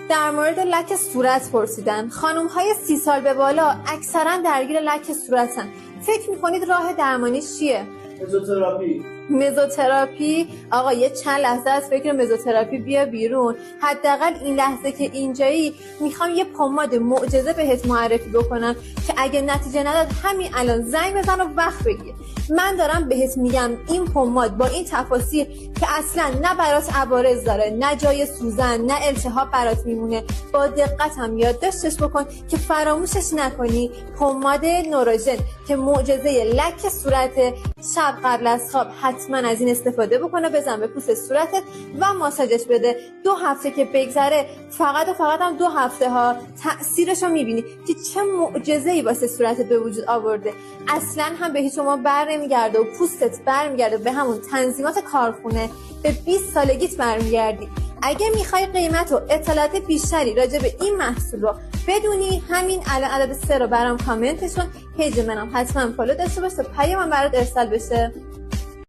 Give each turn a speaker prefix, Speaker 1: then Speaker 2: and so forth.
Speaker 1: در مورد لک صورت پرسیدن. خانم‌های 30 سال به بالا اکثرا درگیر لک صورتن. فکر می‌کنید راه درمانیش چیه؟ مزوتراپی. آقا یه چند لحظه از فکر مزوتراپی بیا بیرون. حداقل این لحظه که اینجایی میخوام یه پماد معجزه بهت معرفی بکنم که اگه نتیجه نداد همین الان زنگ بزن و وقت بگیر. من دارم بهت میگم این پماد با این تفاصیل که اصلا نه برات عوارض داره، نه جای سوزن، نه التهاب برات میمونه. با دقت هم یادداشتش بکن که فراموشش نکنی. پماد نوروژن که معجزه لک صورت. شب قبل از خواب حتما از این استفاده بکنه، بزن به پوست صورتت و ماساژش بده. 2 هفته که بگذره، فقط و فقط هم 2 هفته ها، تأثیرش رو میبینی که چه معجزه‌ای واسه صورتت به وجود آورده. اصلا هم به هیچ شما بر نمیگرده و پوستت برمیگرده به همون تنظیمات کارخونه. به 20 سالگیت برمیگردی. اگه میخوای قیمت و اطلاعات بیشتری راجع به این محصول رو بدونی، همین الان عدد 3 رو برام کامنتش کن. پیج منم حتما فالو داشته باش تا پیامم برات ارسال بشه.